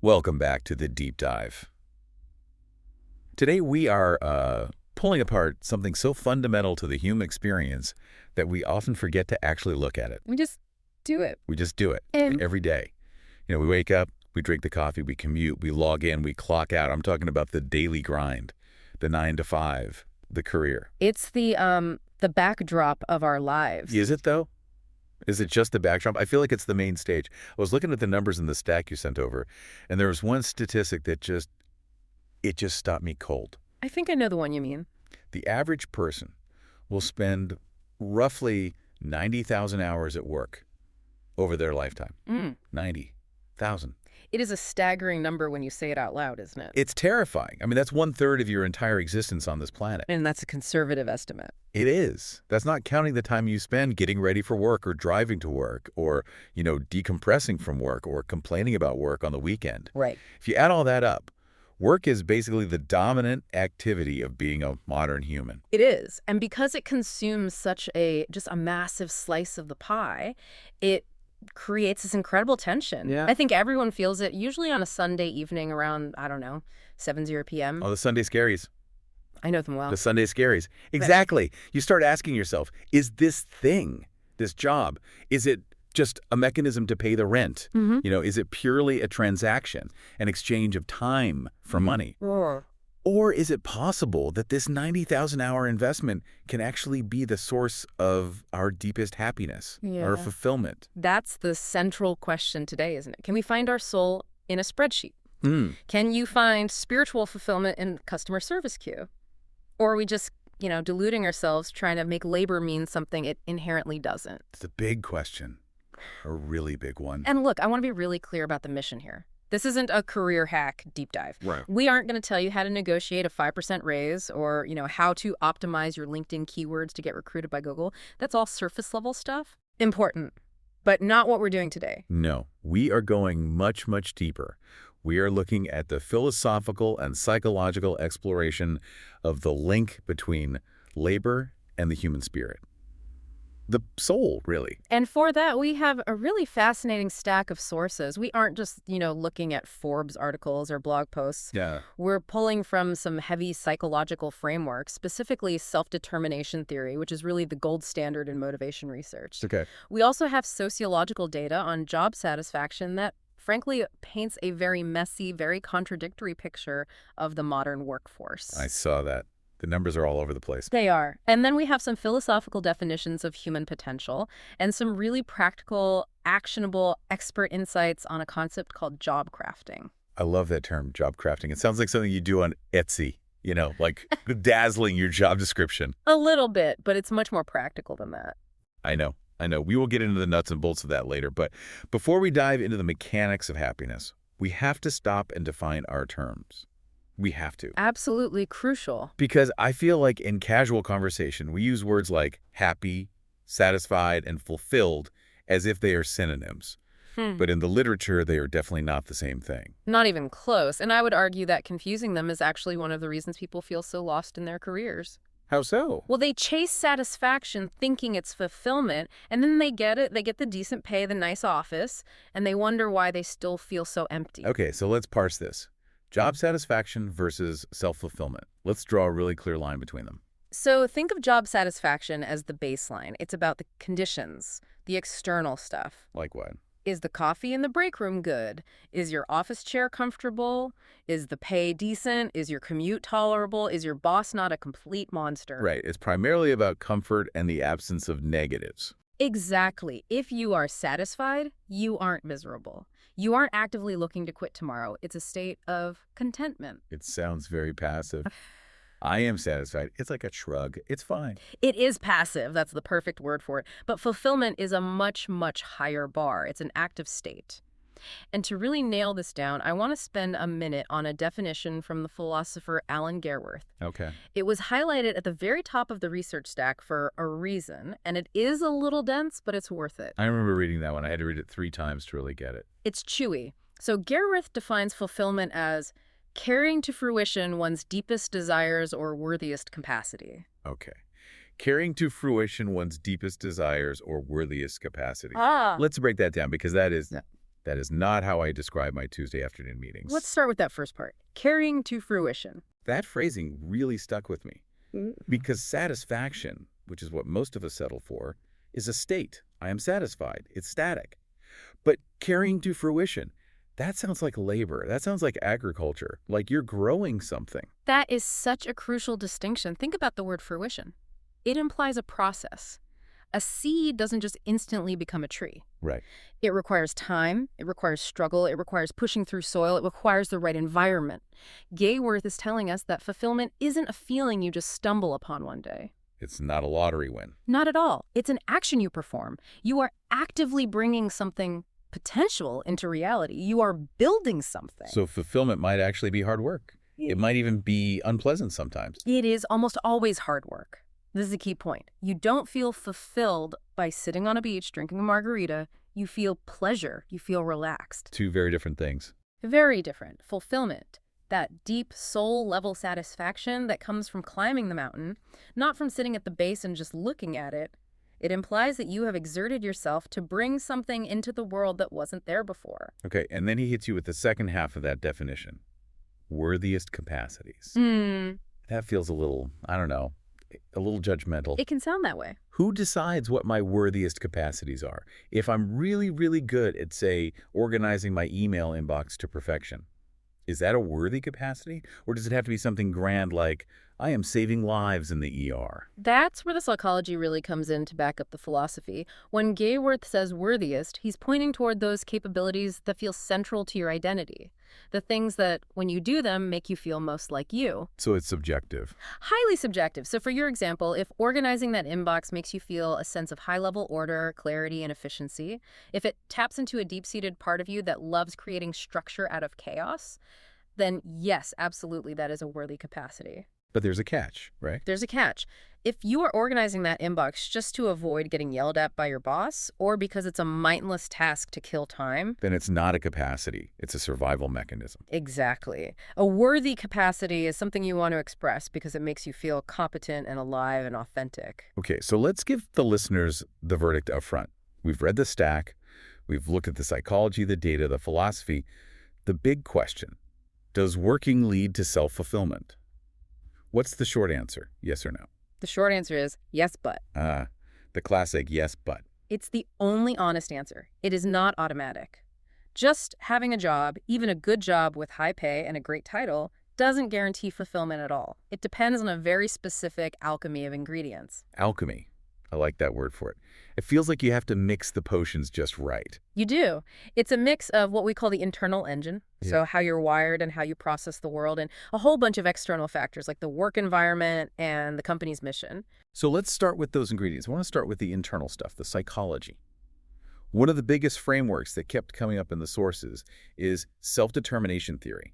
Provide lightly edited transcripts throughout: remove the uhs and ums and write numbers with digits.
Welcome back to the Deep Dive. Today we are pulling apart something so fundamental to the human experience that we often forget to actually look at it. We just do it. We just do it every day. We wake up, we drink the coffee, we commute, we log in, we clock out. I'm talking about the daily grind, the 9 to 5, the career. It's the backdrop of our lives. Is it, though? Is it just the backdrop? I feel like it's the main stage. I was looking at the numbers in the stack you sent over, and there was one statistic that just stopped me cold. I think I know the one you mean. The average person will spend roughly 90,000 hours at work over their lifetime. 90,000. It is a staggering number when you say it out loud, isn't it? It's terrifying. I mean, that's 1/3 of your entire existence on this planet. And that's a conservative estimate. It is. That's not counting the time you spend getting ready for work or driving to work or, decompressing from work or complaining about work on the weekend. Right. If you add all that up, work is basically the dominant activity of being a modern human. It is. And because it consumes just a massive slice of the pie, it creates this incredible tension. Yeah. I think everyone feels it, usually on a Sunday evening around, 7:00 p.m. Oh, the Sunday scaries. I know them well. The Sunday scaries. Exactly. You start asking yourself, is this job, is it just a mechanism to pay the rent? Is it purely a transaction, an exchange of time for money? Or is it possible that this 90,000-hour investment can actually be the source of our deepest happiness or fulfillment? That's the central question today, isn't it? Can we find our soul in a spreadsheet? Can you find spiritual fulfillment in customer service queue? Or are we just, deluding ourselves trying to make labor mean something it inherently doesn't? It's a big question, a really big one. And look, I want to be really clear about the mission here. This isn't a career hack deep dive. Right. We aren't going to tell you how to negotiate a 5% raise or, how to optimize your LinkedIn keywords to get recruited by Google. That's all surface level stuff. Important, but not what we're doing today. No, we are going much, much deeper. We are looking at the philosophical and psychological exploration of the link between labor and the human spirit. The soul, really. And for that, we have a really fascinating stack of sources. We aren't just, looking at Forbes articles or blog posts. Yeah. We're pulling from some heavy psychological frameworks, specifically self-determination theory, which is really the gold standard in motivation research. Okay. We also have sociological data on job satisfaction that, frankly, paints a very messy, very contradictory picture of the modern workforce. I saw that. The numbers are all over the place. They are. And then we have some philosophical definitions of human potential and some really practical, actionable expert insights on a concept called job crafting. I love that term, job crafting. It sounds like something you do on Etsy, like dazzling your job description. A little bit, but it's much more practical than that. I know. We will get into the nuts and bolts of that later. But before we dive into the mechanics of happiness, we have to stop and define our terms. We have to. Absolutely crucial. Because I feel like in casual conversation, we use words like happy, satisfied, and fulfilled as if they are synonyms. But in the literature, they are definitely not the same thing. Not even close. And I would argue that confusing them is actually one of the reasons people feel so lost in their careers. How so? Well, they chase satisfaction thinking it's fulfillment, and then they get it. They get the decent pay, the nice office, and they wonder why they still feel so empty. Okay, so let's parse this. Job satisfaction versus self-fulfillment. Let's draw a really clear line between them. So think of job satisfaction as the baseline. It's about the conditions, the external stuff. Like what? Is the coffee in the break room good? Is your office chair comfortable? Is the pay decent? Is your commute tolerable? Is your boss not a complete monster? Right. It's primarily about comfort and the absence of negatives. Exactly. If you are satisfied, you aren't miserable. You aren't actively looking to quit tomorrow. It's a state of contentment. It sounds very passive. I am satisfied. It's like a shrug. It's fine. It is passive. That's the perfect word for it. But fulfillment is a much, much higher bar. It's an active state. And to really nail this down, I want to spend a minute on a definition from the philosopher Alan Gerworth. Okay. It was highlighted at the very top of the research stack for a reason, and it is a little dense, but it's worth it. I remember reading that one. I had to read it 3 times to really get it. It's chewy. So Gerworth defines fulfillment as carrying to fruition one's deepest desires or worthiest capacity. Okay. Carrying to fruition one's deepest desires or worthiest capacity. Ah. Let's break that down because that is That is not how I describe my Tuesday afternoon meetings. Let's start with that first part. Carrying to fruition. That phrasing really stuck with me. Because satisfaction, which is what most of us settle for, is a state. I am satisfied. It's static. But carrying to fruition, that sounds like labor. That sounds like agriculture, like you're growing something. That is such a crucial distinction. Think about the word fruition. It implies a process. A seed doesn't just instantly become a tree. Right. It requires time, it requires struggle, it requires pushing through soil, it requires the right environment. Gayworth is telling us that fulfillment isn't a feeling you just stumble upon one day. It's not a lottery win. Not at all. It's an action you perform. You are actively bringing something potential into reality. You are building something. So fulfillment might actually be hard work. It might even be unpleasant sometimes. It is almost always hard work. This is a key point. You don't feel fulfilled by sitting on a beach drinking a margarita. You feel pleasure. You feel relaxed. Two very different things. Very different. Fulfillment. That deep soul-level satisfaction that comes from climbing the mountain, not from sitting at the base and just looking at it. It implies that you have exerted yourself to bring something into the world that wasn't there before. Okay, and then he hits you with the second half of that definition. Worthiest capacities. That feels a little, I don't know, a little judgmental. It can sound that way. Who decides what my worthiest capacities are? If I'm really, really good at, say, organizing my email inbox to perfection, is that a worthy capacity? Or does it have to be something grand like, I am saving lives in the ER? That's where the psychology really comes in to back up the philosophy. When Gayworth says worthiest, he's pointing toward those capabilities that feel central to your identity. The things that, when you do them, make you feel most like you. So it's subjective. Highly subjective. So for your example, if organizing that inbox makes you feel a sense of high-level order, clarity, and efficiency, if it taps into a deep-seated part of you that loves creating structure out of chaos, then yes, absolutely, that is a worthy capacity. But there's a catch, right? There's a catch. If you are organizing that inbox just to avoid getting yelled at by your boss, or because it's a mindless task to kill time, Then it's not a capacity. It's a survival mechanism. exactly. A worthy capacity is something you want to express because it makes you feel competent and alive and authentic. Okay, so let's give the listeners the verdict up front. We've read the stack. We've looked at the psychology, the data, the philosophy. The big question, does working lead to self-fulfillment? What's the short answer, yes or no? The short answer is yes, but. The classic yes, but. It's the only honest answer. It is not automatic. Just having a job, even a good job with high pay and a great title, doesn't guarantee fulfillment at all. It depends on a very specific alchemy of ingredients. Alchemy. I like that word for it. It feels like you have to mix the potions just right. You do. It's a mix of what we call the internal engine, so how you're wired and how you process the world, and a whole bunch of external factors like the work environment and the company's mission. So let's start with those ingredients. I want to start with the internal stuff, the psychology. One of the biggest frameworks that kept coming up in the sources is self-determination theory,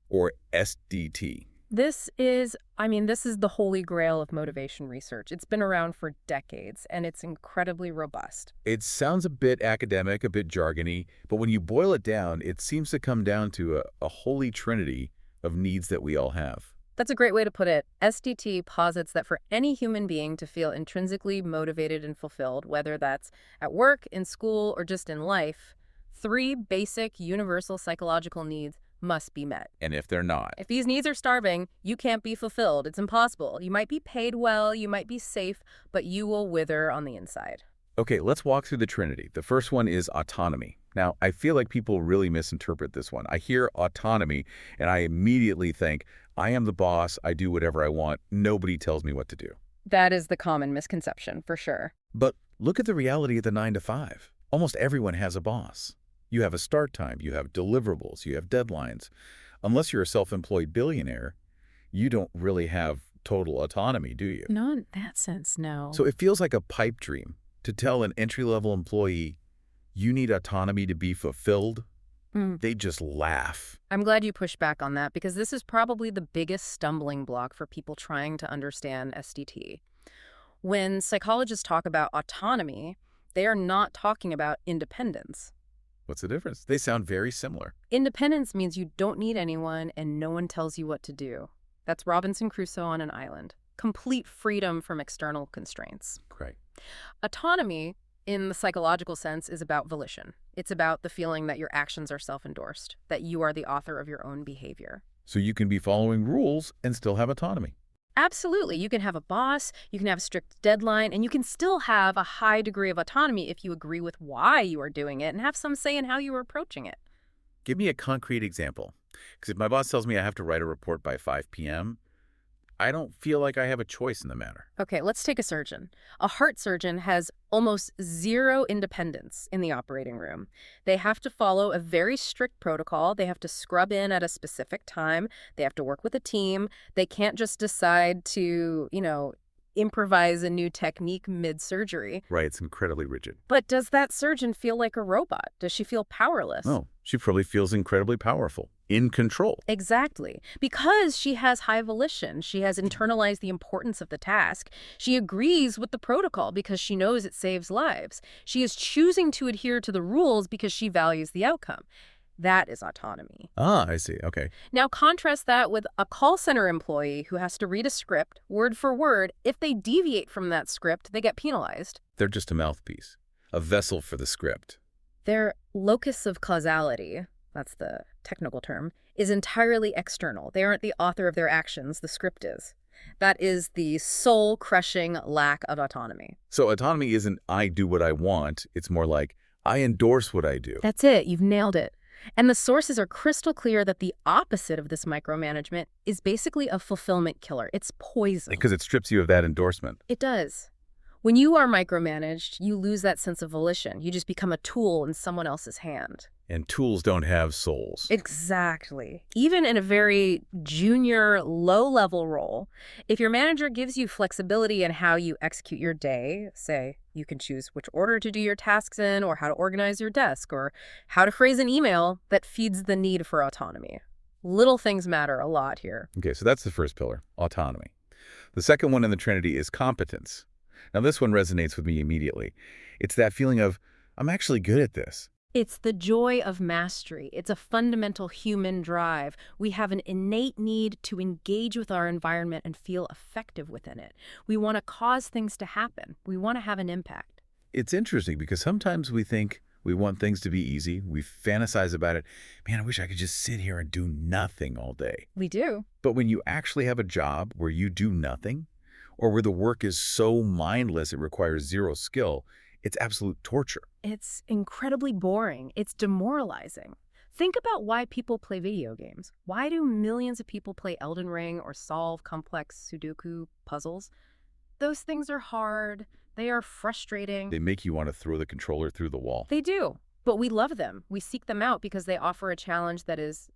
or SDT. This is the holy grail of motivation research. It's been around for decades, and it's incredibly robust. It sounds a bit academic, a bit jargony, but when you boil it down, it seems to come down to a holy trinity of needs that we all have. That's a great way to put it. SDT posits that for any human being to feel intrinsically motivated and fulfilled, whether that's at work, in school, or just in life, 3 basic universal psychological needs must be met. And if they're not? If these needs are starving, you can't be fulfilled. It's impossible. You might be paid well, you might be safe, but you will wither on the inside. Okay, let's walk through the trinity. The first one is autonomy. Now, I feel like people really misinterpret this one. I hear autonomy, and I immediately think, I am the boss, I do whatever I want, nobody tells me what to do. That is the common misconception, for sure. But look at the reality of the 9 to 5. Almost everyone has a boss. You have a start time, you have deliverables, you have deadlines. Unless you're a self-employed billionaire, you don't really have total autonomy, do you? Not in that sense, no. So it feels like a pipe dream to tell an entry-level employee, you need autonomy to be fulfilled. They just laugh. I'm glad you pushed back on that because this is probably the biggest stumbling block for people trying to understand SDT. When psychologists talk about autonomy, they are not talking about independence. What's the difference? They sound very similar. Independence means you don't need anyone and no one tells you what to do. That's Robinson Crusoe on an island. Complete freedom from external constraints. Right. Autonomy in the psychological sense, is about volition. It's about the feeling that your actions are self-endorsed, that you are the author of your own behavior. So you can be following rules and still have autonomy. Absolutely. You can have a boss, you can have a strict deadline, and you can still have a high degree of autonomy if you agree with why you are doing it and have some say in how you are approaching it. Give me a concrete example. Because if my boss tells me I have to write a report by 5 p.m., I don't feel like I have a choice in the matter. Okay, let's take a surgeon. A heart surgeon has almost zero independence in the operating room. They have to follow a very strict protocol. They have to scrub in at a specific time. They have to work with a team. They can't just decide to, improvise a new technique mid-surgery. Right, it's incredibly rigid. But does that surgeon feel like a robot? Does she feel powerless? No, she probably feels incredibly powerful, in control. Exactly. Because she has high volition, she has internalized the importance of the task. She agrees with the protocol because she knows it saves lives. She is choosing to adhere to the rules because she values the outcome. That is autonomy. Ah, I see. Okay. Now contrast that with a call center employee who has to read a script word for word. If they deviate from that script, they get penalized. They're just a mouthpiece, a vessel for the script. Their locus of causality, that's the technical term, is entirely external. They aren't the author of their actions, the script is. That is the soul-crushing lack of autonomy. So autonomy isn't I do what I want. It's more like I endorse what I do. That's it. You've nailed it. And the sources are crystal clear that the opposite of this micromanagement is basically a fulfillment killer. It's poison. Because it strips you of that endorsement. It does. When you are micromanaged, you lose that sense of volition. You just become a tool in someone else's hand. And tools don't have souls. Exactly. Even in a very junior, low-level role, if your manager gives you flexibility in how you execute your day, say you can choose which order to do your tasks in, or how to organize your desk, or how to phrase an email, that feeds the need for autonomy. Little things matter a lot here. Okay, so that's the first pillar, autonomy. The second one in the Trinity is competence. Now this one resonates with me immediately. It's that feeling of, I'm actually good at this. It's the joy of mastery. It's a fundamental human drive. We have an innate need to engage with our environment and feel effective within it. We want to cause things to happen. We want to have an impact. It's interesting because sometimes we think we want things to be easy. We fantasize about it. Man, I wish I could just sit here and do nothing all day. We do. But when you actually have a job where you do nothing, or where the work is so mindless it requires zero skill, it's absolute torture. It's incredibly boring. It's demoralizing. Think about why people play video games. Why do millions of people play Elden Ring or solve complex Sudoku puzzles? Those things are hard. They are frustrating. They make you want to throw the controller through the wall. They do. But we love them. We seek them out because they offer a challenge that is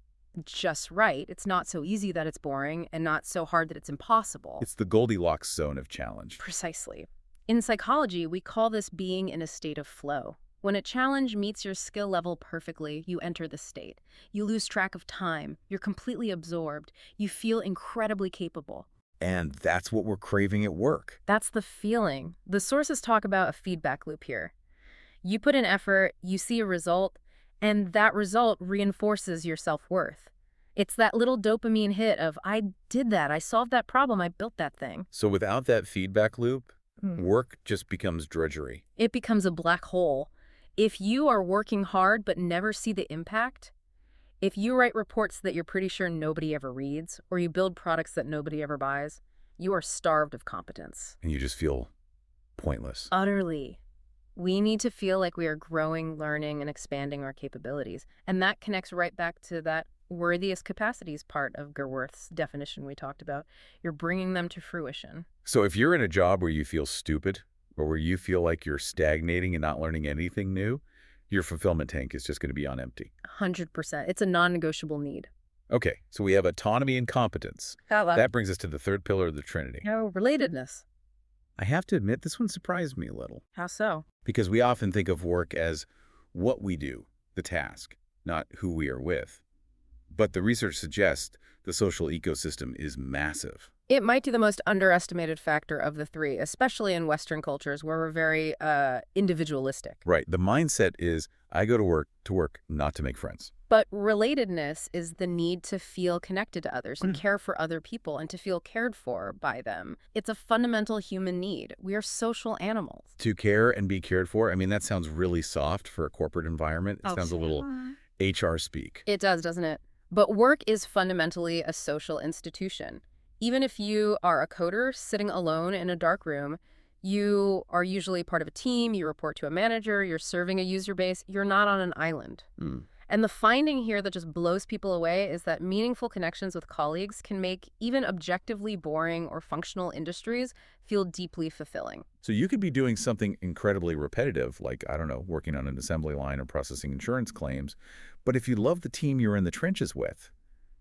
just right. It's not so easy that it's boring and not so hard that it's impossible. It's the Goldilocks zone of challenge. Precisely. In psychology, we call this being in a state of flow. When a challenge meets your skill level perfectly, you enter the state. You lose track of time. You're completely absorbed. You feel incredibly capable. And that's what we're craving at work. That's the feeling. The sources talk about a feedback loop here. You put in effort, you see a result, and that result reinforces your self-worth. It's that little dopamine hit of, I did that, I solved that problem, I built that thing. So without that feedback loop, work just becomes drudgery. It becomes a black hole. If you are working hard but never see the impact, if you write reports that you're pretty sure nobody ever reads, or you build products that nobody ever buys, you are starved of competence. And you just feel pointless. Utterly. We need to feel like we are growing, learning, and expanding our capabilities. And that connects right back to that worthiest capacities part of Gerwerth's definition we talked about. You're bringing them to fruition. So if you're in a job where you feel stupid, or where you feel like you're stagnating and not learning anything new, your fulfillment tank is just going to be on empty. 100%. It's a non-negotiable need. Okay, so we have autonomy and competence. That brings us to the third pillar of the Trinity. Oh, relatedness. I have to admit, this one surprised me a little. How so? Because we often think of work as what we do, the task, not who we are with. But the research suggests the social ecosystem is massive. It might be the most underestimated factor of the three, especially in Western cultures where we're very individualistic. Right. The mindset is, I go to work, not to make friends. But relatedness is the need to feel connected to others and care for other people and to feel cared for by them. It's a fundamental human need. We are social animals. To care and be cared for, I mean, that sounds really soft for a corporate environment. It sounds a little HR speak. It does, doesn't it? But work is fundamentally a social institution. Even if you are a coder sitting alone in a dark room, you are usually part of a team, you report to a manager, you're serving a user base, you're not on an island. And the finding here that just blows people away is that meaningful connections with colleagues can make even objectively boring or functional industries feel deeply fulfilling. So you could be doing something incredibly repetitive, like, I don't know, working on an assembly line or processing insurance claims. But if you love the team you're in the trenches with,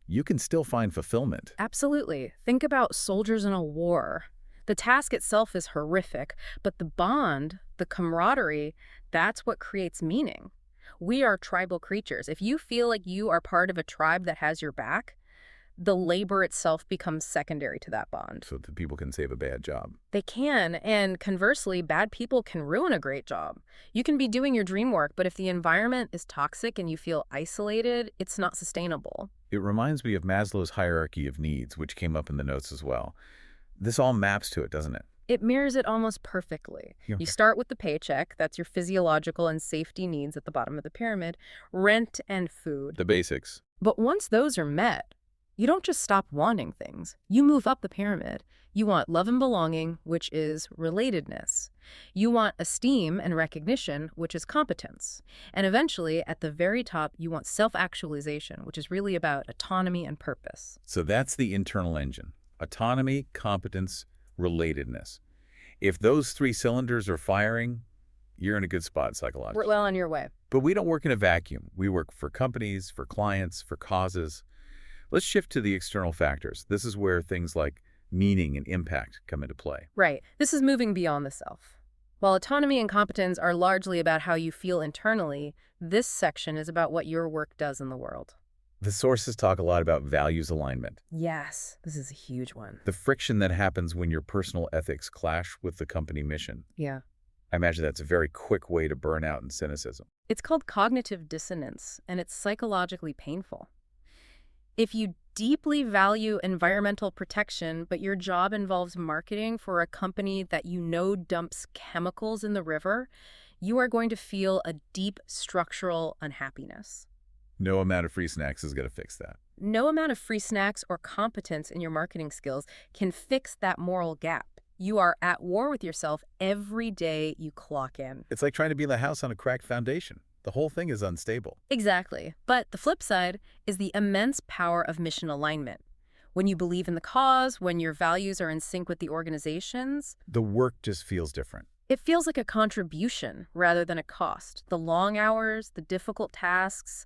you can still find fulfillment. Absolutely. Think about soldiers in a war. The task itself is horrific, but the bond, the camaraderie, that's what creates meaning. We are tribal creatures. If you feel like you are part of a tribe that has your back, the labor itself becomes secondary to that bond. So that people can save a bad job. They can, and conversely, bad people can ruin a great job. You can be doing your dream work, but if the environment is toxic and you feel isolated, it's not sustainable. It reminds me of Maslow's hierarchy of needs, which came up in the notes as well. This all maps to it, doesn't it? It mirrors it almost perfectly. You start with the paycheck, that's your physiological and safety needs at the bottom of the pyramid, rent and food. The basics. But once those are met, you don't just stop wanting things. You move up the pyramid. You want love and belonging, which is relatedness. You want esteem and recognition, which is competence. And eventually, at the very top, you want self-actualization, which is really about autonomy and purpose. So that's the internal engine. Autonomy, competence, relatedness. If those three cylinders are firing, you're in a good spot psychologically. We're well on your way. But we don't work in a vacuum. We work for companies, for clients, for causes. Let's shift to the external factors. This is where things like meaning and impact come into play. Right. This is moving beyond the self. While autonomy and competence are largely about how you feel internally, this section is about what your work does in the world. The sources talk a lot about values alignment. Yes, this is a huge one. The friction that happens when your personal ethics clash with the company mission. Yeah. I imagine that's a very quick way to burn out and cynicism. It's called cognitive dissonance, and it's psychologically painful. If you deeply value environmental protection, but your job involves marketing for a company that you know dumps chemicals in the river, you are going to feel a deep structural unhappiness. No amount of free snacks is going to fix that. No amount of free snacks or competence in your marketing skills can fix that moral gap. You are at war with yourself every day you clock in. It's like trying to build a house on a cracked foundation. The whole thing is unstable. Exactly. But the flip side is the immense power of mission alignment. When you believe in the cause, when your values are in sync with the organization's, The work just feels different. it feels like a contribution rather than a cost. The long hours, the difficult tasks,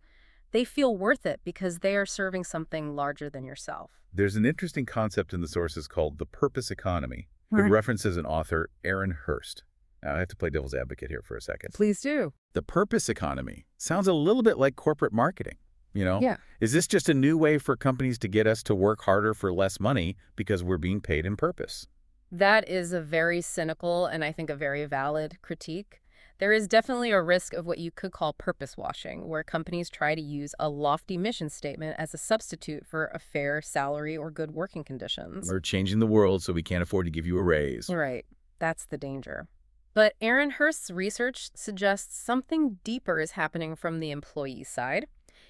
they feel worth it because they are serving something larger than yourself. There's an interesting concept in the sources called the purpose economy. It references an author, Aaron Hurst. Now, I have to play devil's advocate here for a second. Please do. The purpose economy sounds a little bit like corporate marketing, you know? Yeah. Is this just a new way for companies to get us to work harder for less money because we're being paid in purpose? That is a very cynical and I think a very valid critique. There is definitely a risk of what you could call purpose washing, where companies try to use a lofty mission statement as a substitute for a fair salary or good working conditions. We're changing the world so we can't afford to give you a raise. Right. That's the danger. But Aaron Hurst's research suggests something deeper is happening from the employee side.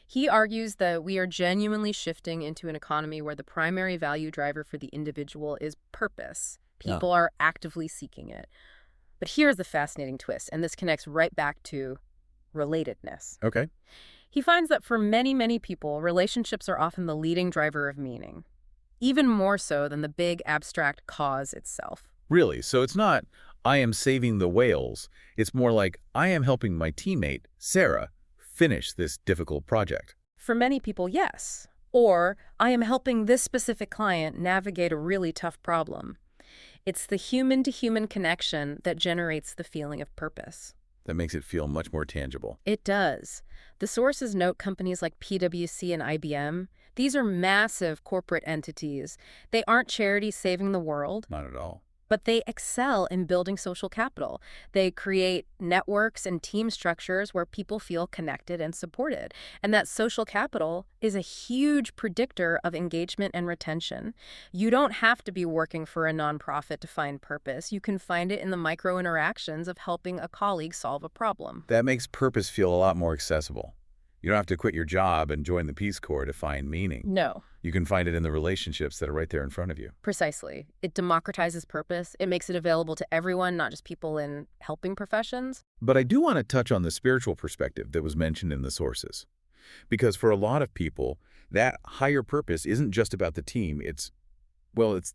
He argues that we are genuinely shifting into an economy where the primary value driver for the individual is purpose. People are actively seeking it. But here's the fascinating twist, and this connects right back to relatedness. Okay. He finds that for many, many people, relationships are often the leading driver of meaning, even more so than the big abstract cause itself. Really? So it's not, I am saving the whales. It's more like, I am helping my teammate, Sarah, finish this difficult project. For many people, yes. Or, I am helping this specific client navigate a really tough problem. It's the human-to-human connection that generates the feeling of purpose. That makes it feel much more tangible. It does. The sources note companies like PwC and IBM. These are massive corporate entities. They aren't charities saving the world. Not at all. but they excel in building social capital. They create networks and team structures where people feel connected and supported. And that social capital is a huge predictor of engagement and retention. You don't have to be working for a nonprofit to find purpose. You can find it in the micro interactions of helping a colleague solve a problem. That makes purpose feel a lot more accessible. You don't have to quit your job and join the Peace Corps to find meaning. No. You can find it in the relationships that are right there in front of you. Precisely. It democratizes purpose. It makes it available to everyone, not just people in helping professions. But I do want to touch on the spiritual perspective that was mentioned in the sources. Because for a lot of people, that higher purpose isn't just about the team. It's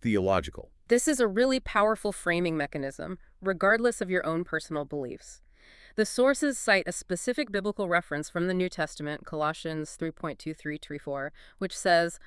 theological. This is a really powerful framing mechanism, regardless of your own personal beliefs. The sources cite a specific biblical reference from the New Testament, Colossians 3:23-24, which says,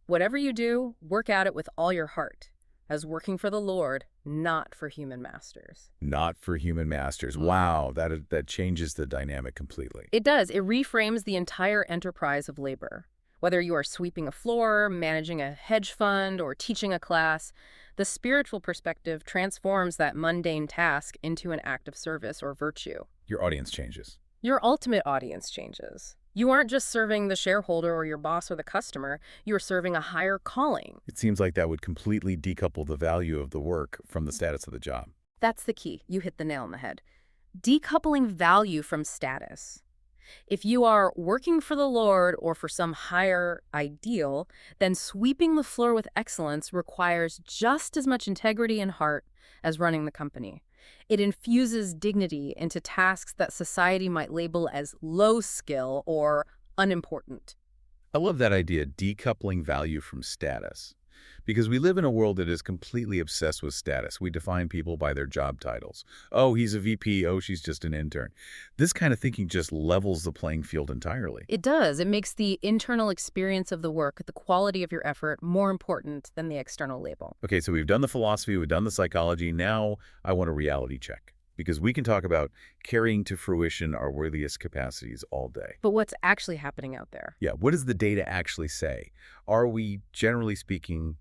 "Whatever you do, work at it with all your heart, as working for the Lord, not for human masters." Not for human masters. Wow, that changes the dynamic completely. It does. It reframes the entire enterprise of labor. Whether you are sweeping a floor, managing a hedge fund, or teaching a class, the spiritual perspective transforms that mundane task into an act of service or virtue. Your audience changes. Your ultimate audience changes. You aren't just serving the shareholder or your boss or the customer, you're serving a higher calling. It seems like that would completely decouple the value of the work from the status of the job. That's the key. You hit the nail on the head. Decoupling value from status. If you are working for the Lord or for some higher ideal, then sweeping the floor with excellence requires just as much integrity and heart as running the company. It infuses dignity into tasks that society might label as low skill or unimportant. I love that idea, decoupling value from status. Because we live in a world that is completely obsessed with status. We define people by their job titles. Oh, he's a VP. Oh, she's just an intern. This kind of thinking just levels the playing field entirely. It does. It makes the internal experience of the work, the quality of your effort, more important than the external label. Okay, so we've done the philosophy, we've done the psychology. Now I want a reality check. Because we can talk about carrying to fruition our worthiest capacities all day. But what's actually happening out there? Yeah, what does the data actually say? Are we, generally speaking,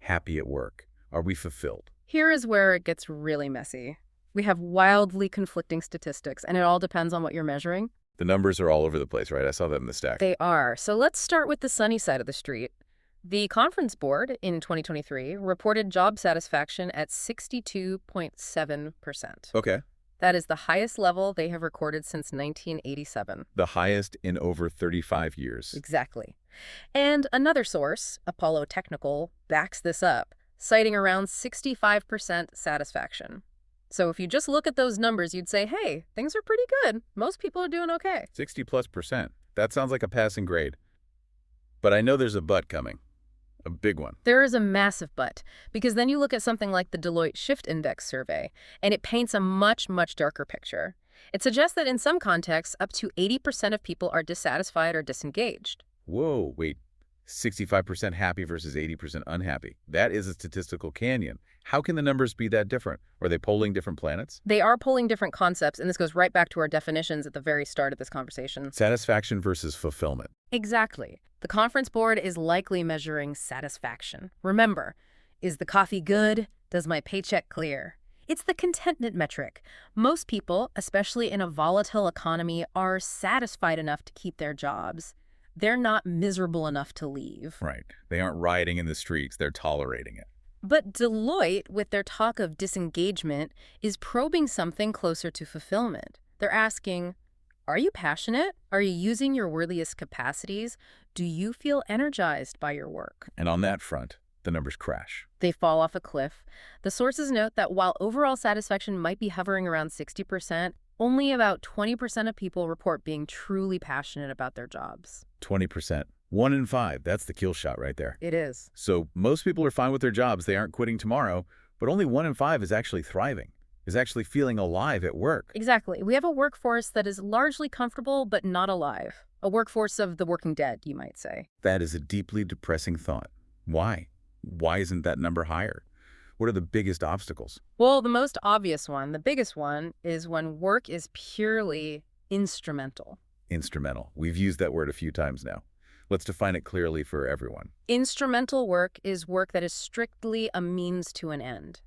happy at work? Are we fulfilled? Here is where it gets really messy. We have wildly conflicting statistics, and it all depends on what you're measuring. The numbers are all over the place, right? I saw that in the stack. They are. So let's start with the sunny side of the street. The Conference Board in 2023 reported job satisfaction at 62.7%. Okay. That is the highest level they have recorded since 1987. The highest in over 35 years. Exactly. And another source, Apollo Technical, backs this up, citing around 65% satisfaction. So if you just look at those numbers, you'd say, hey, things are pretty good. Most people are doing okay. 60+%. That sounds like a passing grade. But I know there's a but coming. A big one. There is a massive but, because then you look at something like the Deloitte Shift Index survey, and it paints a much, much darker picture. It suggests that in some contexts, up to 80% of people are dissatisfied or disengaged. Whoa, wait. 65% happy versus 80% unhappy. That is a statistical canyon. How can the numbers be that different? Are they polling different planets? They are polling different concepts, and this goes right back to our definitions at the very start of this conversation. Satisfaction versus fulfillment. Exactly. The Conference Board is likely measuring satisfaction. Remember, is the coffee good? Does my paycheck clear? It's the contentment metric. Most people, especially in a volatile economy, are satisfied enough to keep their jobs. They're not miserable enough to leave. Right. They aren't rioting in the streets. They're tolerating it. But Deloitte, with their talk of disengagement, is probing something closer to fulfillment. They're asking, are you passionate? Are you using your worthiest capacities? Do you feel energized by your work? And on that front, the numbers crash. They fall off a cliff. The sources note that while overall satisfaction might be hovering around 60%, only about 20% of people report being truly passionate about their jobs. 20%. 1 in 5. That's the kill shot right there. It is. So most people are fine with their jobs. They aren't quitting tomorrow. But only 1 in 5 is actually thriving, is actually feeling alive at work. Exactly. We have a workforce that is largely comfortable but not alive. A workforce of the working dead, you might say. That is a deeply depressing thought. Why? Why isn't that number higher? What are the biggest obstacles? Well, the most obvious one, the biggest one, is when work is purely instrumental. Instrumental. We've used that word a few times now. Let's define it clearly for everyone. Instrumental work is work that is strictly a means to an end.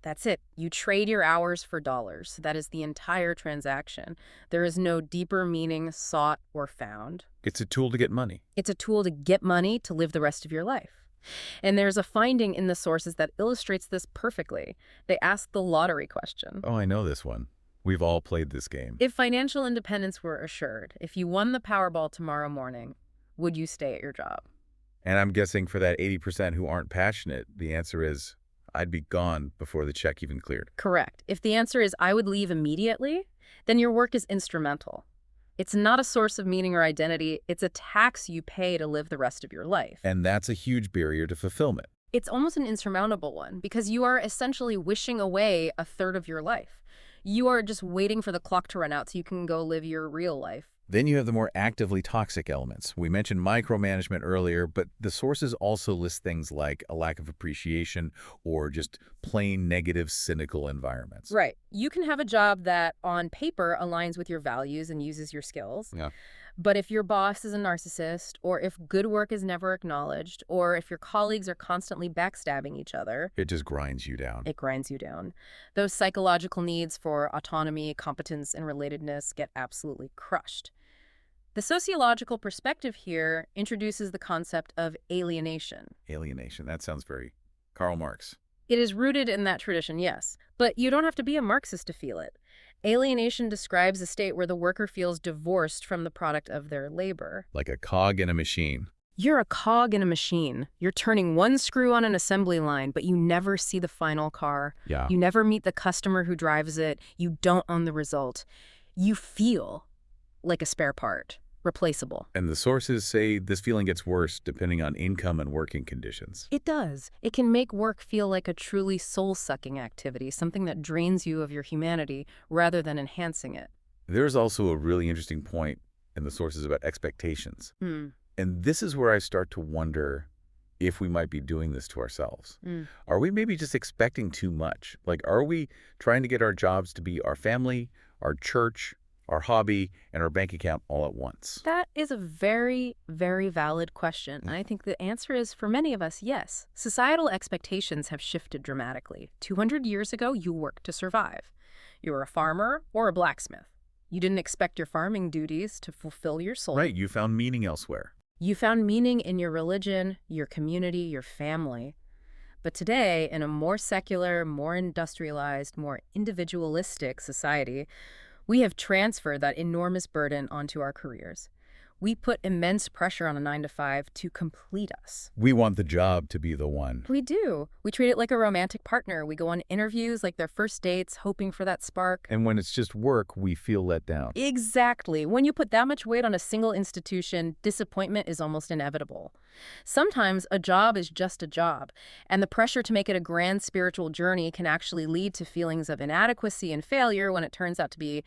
That's it. You trade your hours for dollars. That is the entire transaction. There is no deeper meaning sought or found. It's a tool to get money. It's a tool to get money to live the rest of your life. And there's a finding in the sources that illustrates this perfectly. They ask the lottery question. Oh, I know this one. We've all played this game. If financial independence were assured, if you won the Powerball tomorrow morning, would you stay at your job? And I'm guessing for that 80% who aren't passionate, the answer is, I'd be gone before the check even cleared. Correct. If the answer is I would leave immediately, then your work is instrumental. It's not a source of meaning or identity. It's a tax you pay to live the rest of your life. And that's a huge barrier to fulfillment. It's almost an insurmountable one because you are essentially wishing away a third of your life. You are just waiting for the clock to run out so you can go live your real life. Then you have the more actively toxic elements. We mentioned micromanagement earlier, but the sources also list things like a lack of appreciation or just plain negative, cynical environments. Right. You can have a job that on paper aligns with your values and uses your skills. Yeah. But if your boss is a narcissist, or if good work is never acknowledged, or if your colleagues are constantly backstabbing each other, It just grinds you down. it grinds you down. Those psychological needs for autonomy, competence, and relatedness get absolutely crushed. The sociological perspective here introduces the concept of alienation. Alienation. That sounds very Karl Marx. It is rooted in that tradition, yes, but you don't have to be a Marxist to feel it. Alienation describes a state where the worker feels divorced from the product of their labor. Like a cog in a machine. You're a cog in a machine. You're turning one screw on an assembly line, but you never see the final car. Yeah. You never meet the customer who drives it. You don't own the result. You feel like a spare part, replaceable. And the sources say this feeling gets worse depending on income and working conditions. It does. It can make work feel like a truly soul-sucking activity, something that drains you of your humanity rather than enhancing it. There's also a really interesting point in the sources about expectations. Mm. And this is where I start to wonder if we might be doing this to ourselves. Are we maybe just expecting too much? Like, are we trying to get our jobs to be our family, our church, our hobby, and our bank account all at once? That is a very, very valid question. And I think the answer is, for many of us, yes. Societal expectations have shifted dramatically. 200 years ago, you worked to survive. You were a farmer or a blacksmith. You didn't expect your farming duties to fulfill your soul. Right, you found meaning elsewhere. You found meaning in your religion, your community, your family. But today, in a more secular, more industrialized, more individualistic society, we have transferred that enormous burden onto our careers. We put immense pressure on a 9-to-5 to complete us. We want the job to be the one. We do. We treat it like a romantic partner. We go on interviews like their first dates, hoping for that spark. And when it's just work, we feel let down. Exactly. When you put that much weight on a single institution, disappointment is almost inevitable. Sometimes a job is just a job, and the pressure to make it a grand spiritual journey can actually lead to feelings of inadequacy and failure when it turns out to be,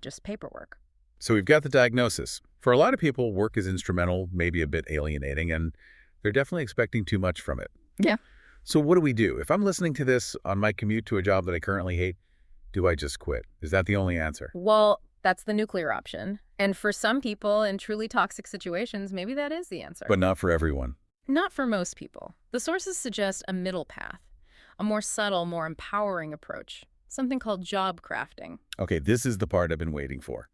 just paperwork. So we've got the diagnosis. For a lot of people, work is instrumental, maybe a bit alienating, and they're definitely expecting too much from it. Yeah. So what do we do? If I'm listening to this on my commute to a job that I currently hate, do I just quit? Is that the only answer? Well, that's the nuclear option. And for some people in truly toxic situations, maybe that is the answer. But not for everyone. Not for most people. The sources suggest a middle path, a more subtle, more empowering approach, something called job crafting. Okay, this is the part I've been waiting for.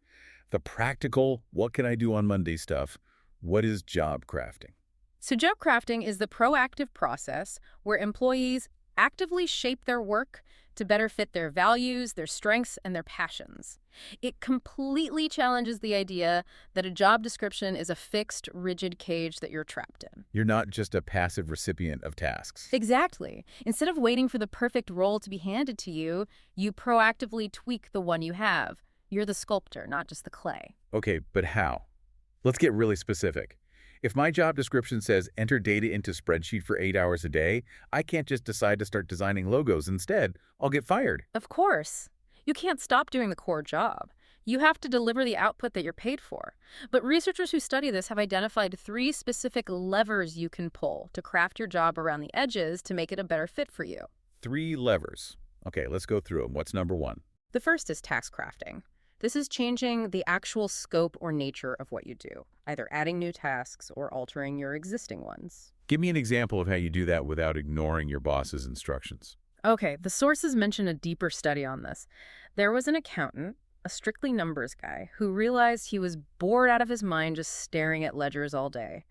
The practical, what can I do on Monday stuff. What is job crafting? So job crafting is the proactive process where employees actively shape their work to better fit their values, their strengths, and their passions. It completely challenges the idea that a job description is a fixed, rigid cage that you're trapped in. You're not just a passive recipient of tasks. Exactly. Instead of waiting for the perfect role to be handed to you, you proactively tweak the one you have. You're the sculptor, not just the clay. Okay, but how? Let's get really specific. If my job description says enter data into Spreadsheet for 8 hours a day, I can't just decide to start designing logos instead. I'll get fired. Of course. You can't stop doing the core job. You have to deliver the output that you're paid for. But researchers who study this have identified 3 specific levers you can pull to craft your job around the edges to make it a better fit for you. 3 levers. Okay, let's go through them. What's number 1? The first is task crafting. This is changing the actual scope or nature of what you do, either adding new tasks or altering your existing ones. Give me an example of how you do that without ignoring your boss's instructions. Okay, the sources mention a deeper study on this. There was an accountant, a strictly numbers guy, who realized he was bored out of his mind just staring at ledgers all day.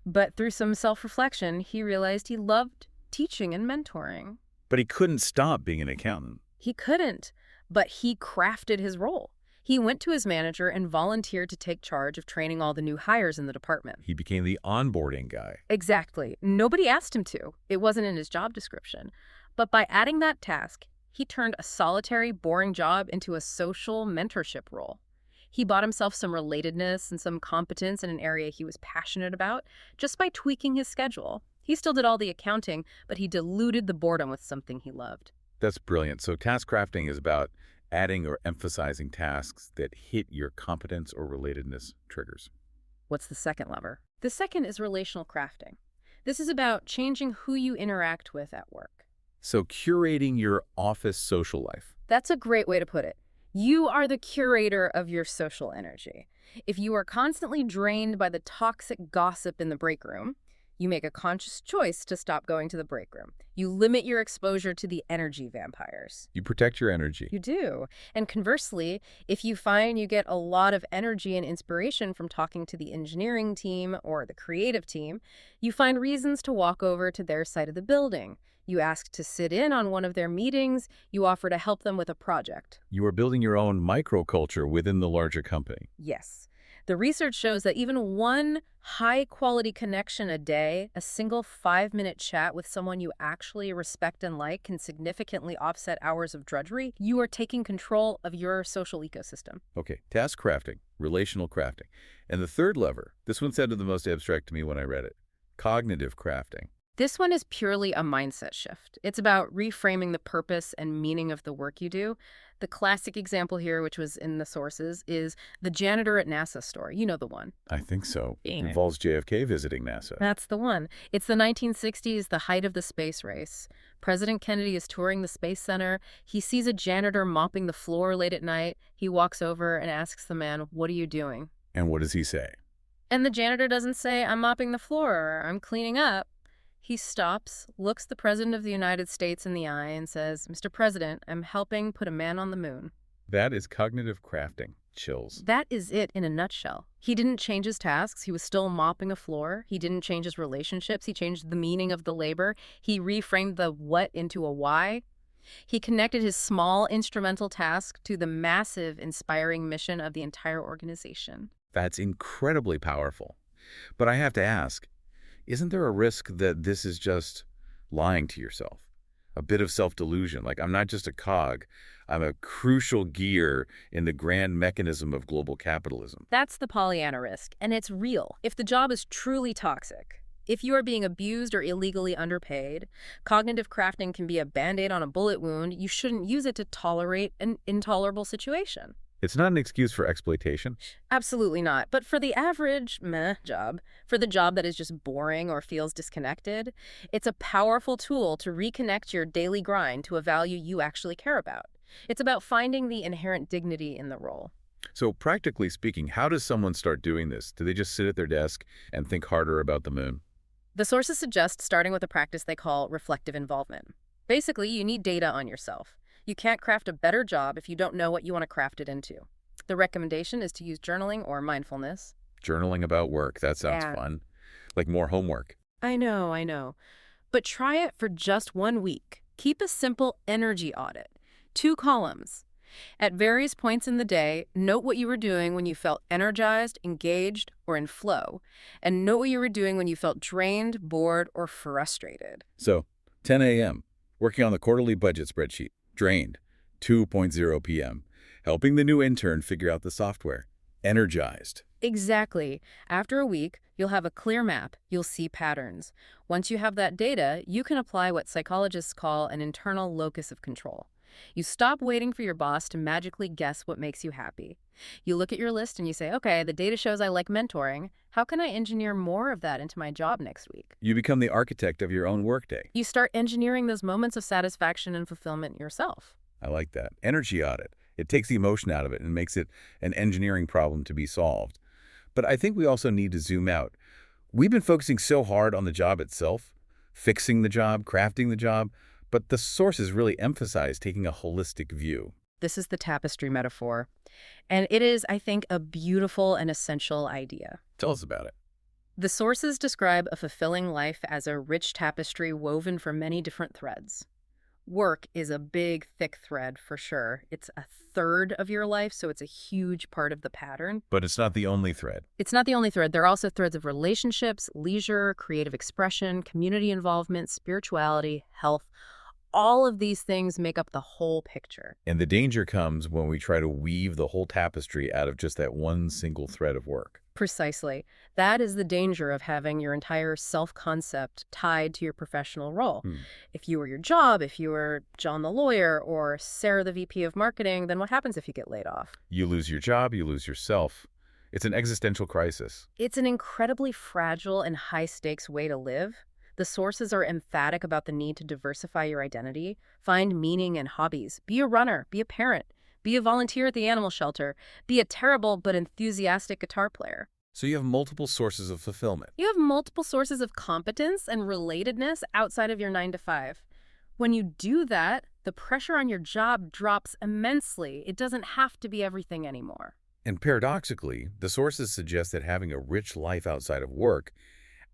But through some self-reflection, he realized he loved teaching and mentoring. But he couldn't stop being an accountant. He couldn't, but he crafted his role. He went to his manager and volunteered to take charge of training all the new hires in the department. He became the onboarding guy. Exactly. Nobody asked him to. It wasn't in his job description. But by adding that task, he turned a solitary, boring job into a social mentorship role. He bought himself some relatedness and some competence in an area he was passionate about just by tweaking his schedule. He still did all the accounting, but he diluted the boredom with something he loved. That's brilliant. So task crafting is about adding or emphasizing tasks that hit your competence or relatedness triggers. What's the second lever? The second is relational crafting. This is about changing who you interact with at work. So curating your office social life. That's a great way to put it. You are the curator of your social energy. If you are constantly drained by the toxic gossip in the break room, you make a conscious choice to stop going to the break room. You limit your exposure to the energy vampires. You protect your energy. You do. And conversely, if you find you get a lot of energy and inspiration from talking to the engineering team or the creative team, you find reasons to walk over to their side of the building. You ask to sit in on one of their meetings. You offer to help them with a project. You are building your own microculture within the larger company. Yes. The research shows that even one high-quality connection a day, a single 5-minute chat with someone you actually respect and like, can significantly offset hours of drudgery. You are taking control of your social ecosystem. Okay, task crafting, relational crafting. And the third lever, this one sounded the most abstract to me when I read it, cognitive crafting. This one is purely a mindset shift. It's about reframing the purpose and meaning of the work you do. The classic example here, which was in the sources, is the janitor at NASA story. You know the one. I think so. It involves JFK visiting NASA. That's the one. It's the 1960s, the height of the space race. President Kennedy is touring the Space Center. He sees a janitor mopping the floor late at night. He walks over and asks the man, "What are you doing?" And what does he say? And the janitor doesn't say, "I'm mopping the floor," or "I'm cleaning up." He stops, looks the President of the United States in the eye, and says, "Mr. President, I'm helping put a man on the moon." That is cognitive crafting. Chills. That is it in a nutshell. He didn't change his tasks. He was still mopping a floor. He didn't change his relationships. He changed the meaning of the labor. He reframed the what into a why. He connected his small instrumental task to the massive, inspiring mission of the entire organization. That's incredibly powerful. But I have to ask, isn't there a risk that this is just lying to yourself? A bit of self-delusion, like I'm not just a cog, I'm a crucial gear in the grand mechanism of global capitalism. That's the Pollyanna risk, and it's real. If the job is truly toxic, if you are being abused or illegally underpaid, cognitive crafting can be a Band-Aid on a bullet wound. You shouldn't use it to tolerate an intolerable situation. It's not an excuse for exploitation. Absolutely not. But for the average job, for the job that is just boring or feels disconnected, it's a powerful tool to reconnect your daily grind to a value you actually care about. It's about finding the inherent dignity in the role. So practically speaking, how does someone start doing this? Do they just sit at their desk and think harder about the moon? The sources suggest starting with a practice they call reflective involvement. Basically, you need data on yourself. You can't craft a better job if you don't know what you want to craft it into. The recommendation is to use journaling or mindfulness. Journaling about work, that sounds fun. Like more homework. I know. But try it for just 1 week. Keep a simple energy audit. 2 columns. At various points in the day, note what you were doing when you felt energized, engaged, or in flow. And note what you were doing when you felt drained, bored, or frustrated. So, 10 a.m., working on the quarterly budget spreadsheet. Drained. 2:00 p.m. Helping the new intern figure out the software. Energized. Exactly. After a week, you'll have a clear map. You'll see patterns. Once you have that data, you can apply what psychologists call an internal locus of control. You stop waiting for your boss to magically guess what makes you happy. You look at your list and you say, okay, the data shows I like mentoring. How can I engineer more of that into my job next week? You become the architect of your own workday. You start engineering those moments of satisfaction and fulfillment yourself. I like that. Energy audit. It takes the emotion out of it and makes it an engineering problem to be solved. But I think we also need to zoom out. We've been focusing so hard on the job itself, fixing the job, crafting the job, But the sources really emphasize taking a holistic view. This is the tapestry metaphor. And it is, I think, a beautiful and essential idea. Tell us about it. The sources describe a fulfilling life as a rich tapestry woven from many different threads. Work is a big, thick thread for sure. It's a third of your life, so it's a huge part of the pattern. But it's not the only thread. It's not the only thread. There are also threads of relationships, leisure, creative expression, community involvement, spirituality, health. All of these things make up the whole picture. And the danger comes when we try to weave the whole tapestry out of just that one single thread of work. Precisely. That is the danger of having your entire self-concept tied to your professional role. If you were your job, if you were John the lawyer or Sarah the VP of marketing, then what happens if you get laid off? You lose your job, you lose yourself. It's an existential crisis. It's an incredibly fragile and high-stakes way to live. The sources are emphatic about the need to diversify your identity, find meaning in hobbies, be a runner, be a parent, be a volunteer at the animal shelter, be a terrible but enthusiastic guitar player. So you have multiple sources of fulfillment. You have multiple sources of competence and relatedness outside of your 9-to-5. When you do that, the pressure on your job drops immensely. It doesn't have to be everything anymore. And paradoxically, the sources suggest that having a rich life outside of work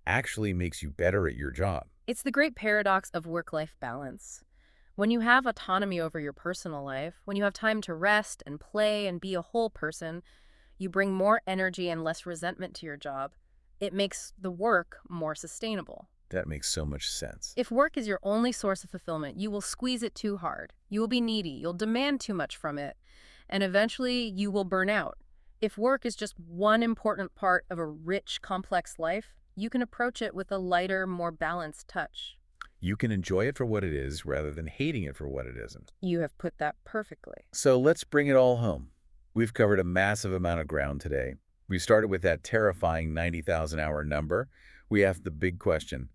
actually makes you better at your job. It's the great paradox of work-life balance. When you have autonomy over your personal life, when you have time to rest and play and be a whole person, you bring more energy and less resentment to your job. It makes the work more sustainable. That makes so much sense. If work is your only source of fulfillment, you will squeeze it too hard. You will be needy. You'll demand too much from it. And eventually, you will burn out. If work is just one important part of a rich, complex life, you can approach it with a lighter, more balanced touch. You can enjoy it for what it is rather than hating it for what it isn't. You have put that perfectly. So let's bring it all home. We've covered a massive amount of ground today. We started with that terrifying 90,000-hour number. We asked the big question,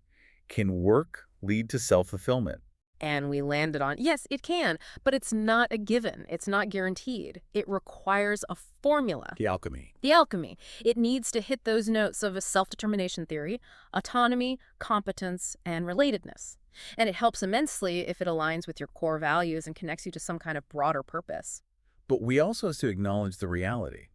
can work lead to self-fulfillment? And we landed on, yes, it can, but it's not a given. It's not guaranteed. It requires a formula. The alchemy. The alchemy. It needs to hit those notes of a self-determination theory, autonomy, competence, and relatedness. And it helps immensely if it aligns with your core values and connects you to some kind of broader purpose. But we also have to acknowledge the reality.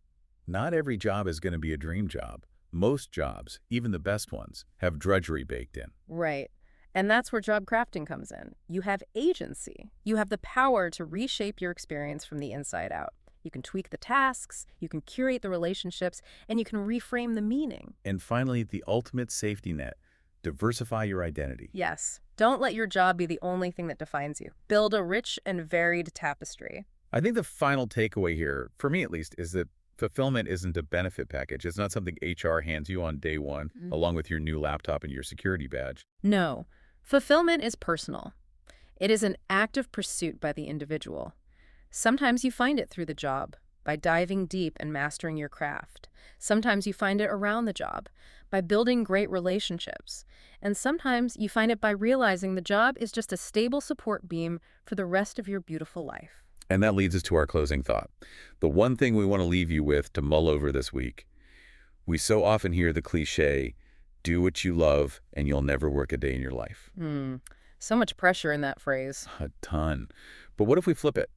Not every job is going to be a dream job. Most jobs, even the best ones, have drudgery baked in. Right. And that's where job crafting comes in. You have agency. You have the power to reshape your experience from the inside out. You can tweak the tasks, you can curate the relationships, and you can reframe the meaning. And finally, the ultimate safety net. Diversify your identity. Yes. Don't let your job be the only thing that defines you. Build a rich and varied tapestry. I think the final takeaway here, for me at least, is that fulfillment isn't a benefit package. It's not something HR hands you on day one, along with your new laptop and your security badge. No. Fulfillment is personal. It is an active pursuit by the individual. Sometimes you find it through the job, by diving deep and mastering your craft. Sometimes you find it around the job, by building great relationships. And sometimes you find it by realizing the job is just a stable support beam for the rest of your beautiful life. And that leads us to our closing thought. The one thing we want to leave you with to mull over this week. We so often hear the cliche, do what you love and you'll never work a day in your life. So much pressure in that phrase. A ton. But what if we flip it?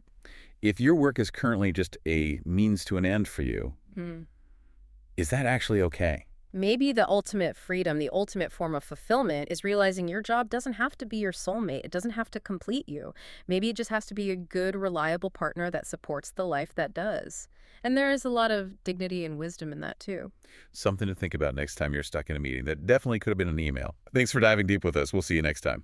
If your work is currently just a means to an end for you, is that actually okay? Maybe the ultimate freedom, the ultimate form of fulfillment is realizing your job doesn't have to be your soulmate. It doesn't have to complete you. Maybe it just has to be a good, reliable partner that supports the life that does. And there is a lot of dignity and wisdom in that, too. Something to think about next time you're stuck in a meeting. That definitely could have been an email. Thanks for diving deep with us. We'll see you next time.